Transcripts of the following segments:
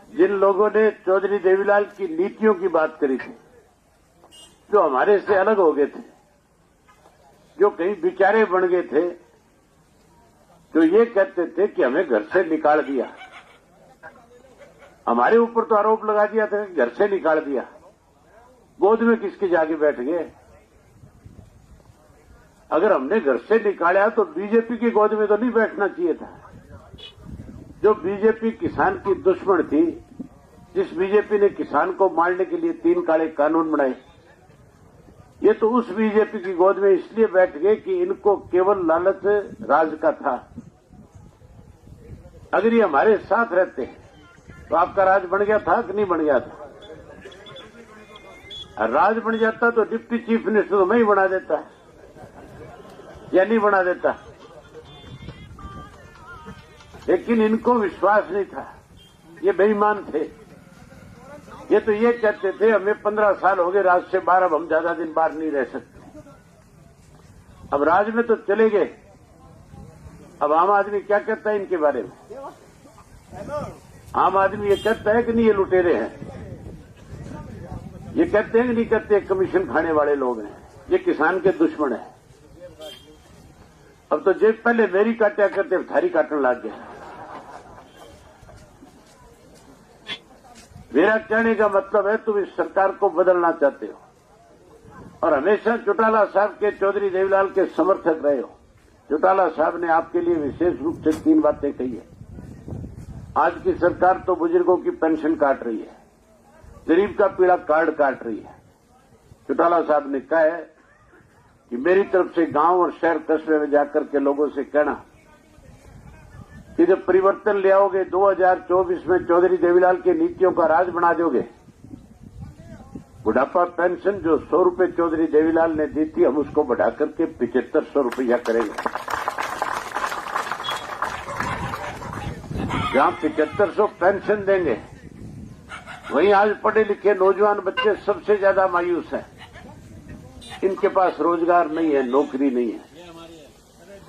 जिन लोगों ने चौधरी देवीलाल की नीतियों की बात करी थी, जो हमारे से अलग हो गए थे, जो कहीं बिचारे बन गए थे, जो ये कहते थे कि हमें घर से निकाल दिया, हमारे ऊपर तो आरोप लगा दिया था कि घर से निकाल दिया, गोद में किसके जाके बैठ गए। अगर हमने घर से निकाला तो बीजेपी की गोद में तो नहीं बैठना चाहिए था। जो बीजेपी किसान की दुश्मन थी, जिस बीजेपी ने किसान को मारने के लिए 3 काले कानून बनाए, ये तो उस बीजेपी की गोद में इसलिए बैठ गए कि इनको केवल लालच राज का था। अगर ये हमारे साथ रहते तो आपका राज बन गया था कि नहीं बन गया था? राज बन जाता तो डिप्टी चीफ मिनिस्टर तो मैं ही बना देता या नहीं बना देता। लेकिन इनको विश्वास नहीं था, ये बेईमान थे। ये तो ये कहते थे हमें 15 साल हो गए राज से बाहर, अब हम ज्यादा दिन बाहर नहीं रह सकते। अब राज में तो चले गए, अब आम आदमी क्या कहता है इनके बारे में? आम आदमी ये कहता है कि नहीं ये लुटेरे हैं? ये कहते हैं कि नहीं कहते कमीशन खाने वाले लोग हैं, ये किसान के दुश्मन है। अब तो जो पहले मेरी काटा करते थारी काटने लग गया। मेरा कहने का मतलब है तुम इस सरकार को बदलना चाहते हो और हमेशा चौटाला साहब के, चौधरी देवीलाल के समर्थक रहे हो। चौटाला साहब ने आपके लिए विशेष रूप से 3 बातें कही है। आज की सरकार तो बुजुर्गों की पेंशन काट रही है, गरीब का पीड़ा कार्ड काट रही है। चौटाला साहब ने कहा है कि मेरी तरफ से गांव और शहर कस्बे में जाकर के लोगों से कहना कि जब परिवर्तन ले आओगे 2024 में चौधरी देवीलाल की नीतियों का राज बना दोगे, बुढ़ापा पेंशन जो 100 रुपए चौधरी देवीलाल ने दी थी, हम उसको बढ़ाकर के 7500 रुपया करेंगे। जहां 7500 पेंशन देंगे, वहीं आज पढ़े लिखे नौजवान बच्चे सबसे ज्यादा मायूस हैं। इनके पास रोजगार नहीं है, नौकरी नहीं है,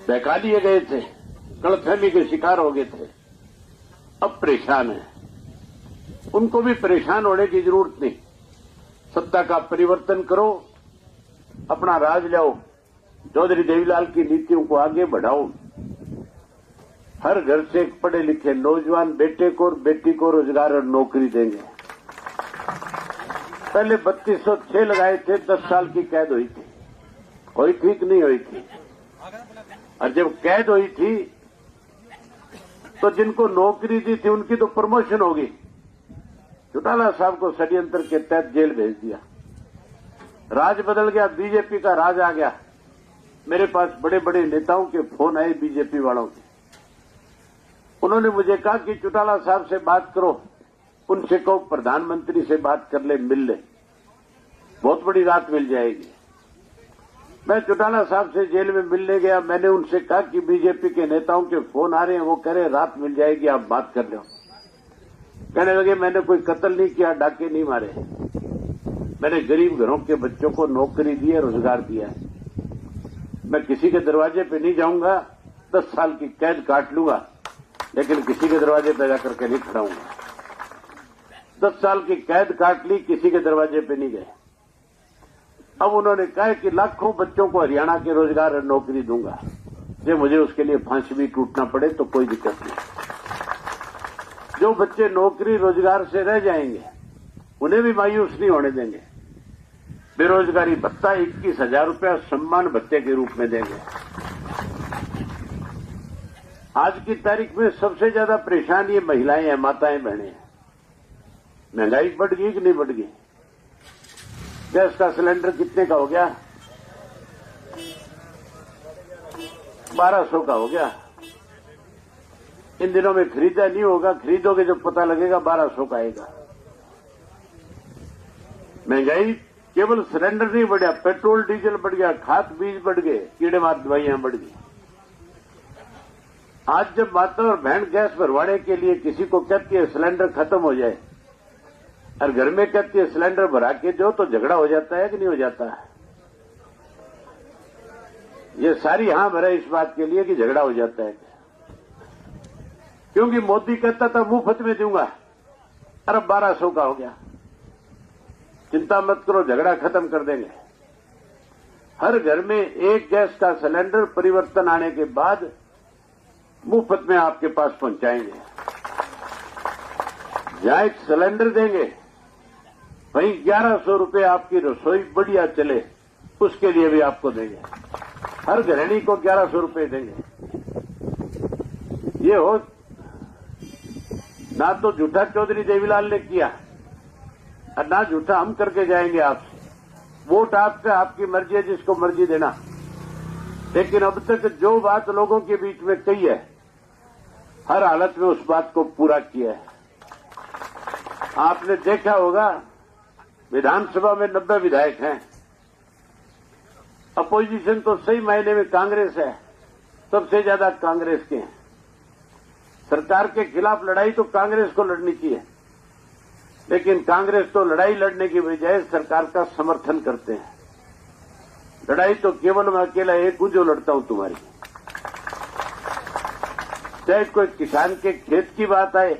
बहका लिए गए थे, गलतफहमी के शिकार हो गए थे, अब परेशान है। उनको भी परेशान होने की जरूरत नहीं। सत्ता का परिवर्तन करो, अपना राज लाओ, चौधरी देवीलाल की नीतियों को आगे बढ़ाओ। हर घर से एक पढ़े लिखे नौजवान बेटे को और बेटी को रोजगार और नौकरी देंगे। पहले 3206 लगाए थे, 10 साल की कैद हुई थी कि नहीं हुई थी? और जब कैद हुई थी तो जिनको नौकरी दी थी उनकी तो प्रमोशन होगी। चौटाला साहब को षड्यंत्र के तहत जेल भेज दिया, राज बदल गया, बीजेपी का राज आ गया। मेरे पास बड़े बड़े नेताओं के फोन आए बीजेपी वालों के। उन्होंने मुझे कहा कि चौटाला साहब से बात करो, उनसे कहो प्रधानमंत्री से बात कर ले, मिल ले, बहुत बड़ी राहत मिल जाएगी। मैं चौटाला साहब से जेल में मिलने गया, मैंने उनसे कहा कि बीजेपी के नेताओं के फोन आ रहे हैं, वो कह रहे राहत मिल जाएगी, आप बात कर लो। कहने लगे मैंने कोई कत्ल नहीं किया, डाके नहीं मारे, मैंने गरीब घरों के बच्चों को नौकरी दी है, रोजगार दिया है। मैं किसी के दरवाजे पे नहीं जाऊंगा, 10 साल की कैद काट लूंगा, लेकिन किसी के दरवाजे पे जाकर के नहीं खड़ा हूंगा। 10 साल की कैद काट ली, किसी के दरवाजे पे नहीं गए। अब उन्होंने कहा कि लाखों बच्चों को हरियाणा के रोजगार और नौकरी दूंगा, जो मुझे उसके लिए फांसी भी टूटना पड़े तो कोई दिक्कत नहीं। जो बच्चे नौकरी रोजगार से रह जाएंगे उन्हें भी मायूस नहीं होने देंगे। बेरोजगारी भत्ता 21,000 रुपया सम्मान भत्ते के रूप में देंगे। आज की तारीख में सबसे ज्यादा परेशान ये महिलाएं हैं, माताएं, बहनें हैं। महंगाई बढ़ गई कि नहीं बढ़ गई? गैस का सिलेंडर कितने का हो गया? 1200 का हो गया। इन दिनों में खरीदा नहीं होगा, खरीदोगे जब पता लगेगा 1200 का आएगा। महंगाई केवल सिलेंडर नहीं बढ़ा, पेट्रोल डीजल बढ़ गया, खाद बीज बढ़ गए, कीड़े मार दवाइयां बढ़ गई। आज जब माता और बहन गैस भरवाने के लिए किसी को कहती है सिलेंडर खत्म हो जाए और घर में कहती है सिलेंडर भरा के दो, तो झगड़ा हो जाता है कि नहीं हो जाता है? ये सारी हां भरा इस बात के लिए कि झगड़ा हो जाता है, क्योंकि मोदी कहता था मुफ्त में दूंगा, अरब 1200 का हो गया। चिंता मत करो, झगड़ा खत्म कर देंगे। हर घर में एक गैस का सिलेंडर परिवर्तन आने के बाद मुफ्त में आपके पास पहुंचाएंगे। जहां एक सिलेंडर देंगे वहीं 1100 रुपये आपकी रसोई बढ़िया चले उसके लिए भी आपको देंगे। हर गृहिणी को 1100 रुपये देंगे। ये हो ना तो झूठा चौधरी देवीलाल ने किया और ना झूठा हम करके जाएंगे आपसे। वोट आपका, आपकी मर्जी है, जिसको मर्जी देना। लेकिन अब तक जो बात लोगों के बीच में कही है, हर हालत में उस बात को पूरा किया है। आपने देखा होगा विधानसभा में 90 विधायक हैं। अपोजिशन तो सही मायने में कांग्रेस है, सबसे ज्यादा कांग्रेस के हैं। सरकार के खिलाफ लड़ाई तो कांग्रेस को लड़नी चाहिए, लेकिन कांग्रेस तो लड़ाई लड़ने की बजाय सरकार का समर्थन करते हैं। लड़ाई तो केवल मैं अकेला एक हूं जो लड़ता हूं तुम्हारी। चाहे कोई किसान के खेत की बात आए,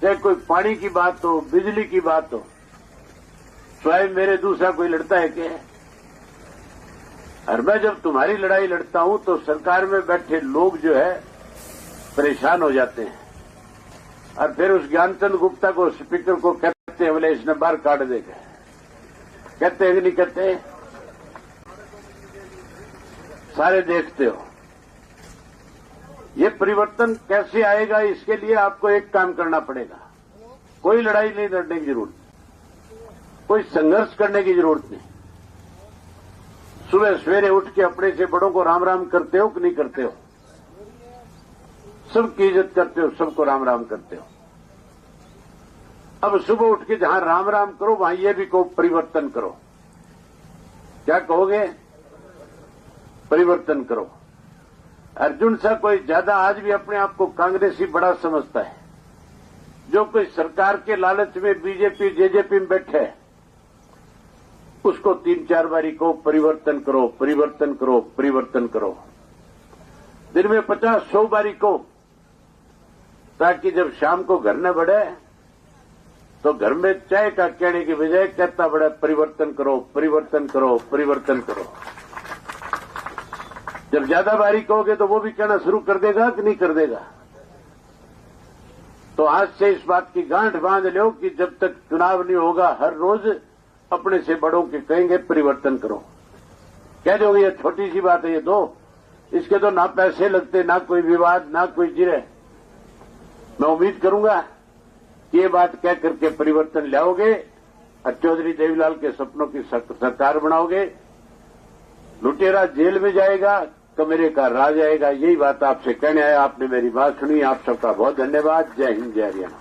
चाहे कोई पानी की बात हो, बिजली की बात हो, स्वयं मेरे दूसरा कोई लड़ता है क्या? और मैं जब तुम्हारी लड़ाई लड़ता हूं तो सरकार में बैठे लोग जो है परेशान हो जाते हैं और फिर उस ज्ञानचंद गुप्ता को, स्पीकर को कहते हैं बोले इसने बाहर काट देगा। कहते हैं कि नहीं कहते? सारे देखते हो। ये परिवर्तन कैसे आएगा, इसके लिए आपको एक काम करना पड़ेगा। कोई लड़ाई नहीं लड़ने की जरूरत, कोई संघर्ष करने की जरूरत नहीं। सुबह सवेरे उठ के अपने से बड़ों को राम राम करते हो कि नहीं करते हो? सबकी इज्जत करते हो, सबको राम राम करते हो। अब सुबह उठ के जहां राम राम करो वहां ये भी कहो परिवर्तन करो। क्या कहोगे? परिवर्तन करो। अर्जुन सा कोई ज्यादा आज भी अपने आप को कांग्रेसी बड़ा समझता है। जो कोई सरकार के लालच में बीजेपी जेजेपी में बैठे है, उसको 3-4 बारी को परिवर्तन करो, परिवर्तन करो, परिवर्तन करो। दिन में 50-100 बारी को, ताकि जब शाम को घर न बढ़े तो घर में चाय का कहने की बजाय कहता बड़ा परिवर्तन करो, परिवर्तन करो, परिवर्तन करो। जब ज्यादा बारी कहोगे तो वो भी कहना शुरू कर देगा कि नहीं कर देगा? तो आज से इस बात की गांठ बांध लो कि जब तक चुनाव नहीं होगा हर रोज अपने से बड़ों के कहेंगे परिवर्तन करो। कह दोगे ये छोटी सी बात है, ये दो, इसके तो ना पैसे लगते, ना कोई विवाद, ना कोई जिरे। मैं उम्मीद करूंगा कि ये बात कह करके परिवर्तन लाओगे और चौधरी देवीलाल के सपनों की सरकार बनाओगे। लुटेरा जेल में जाएगा, कमरे का राज आएगा। यही बात आपसे कहने आया। आपने मेरी बात सुनी। आप सबका बहुत धन्यवाद। जय हिंद, जय हरियाणा।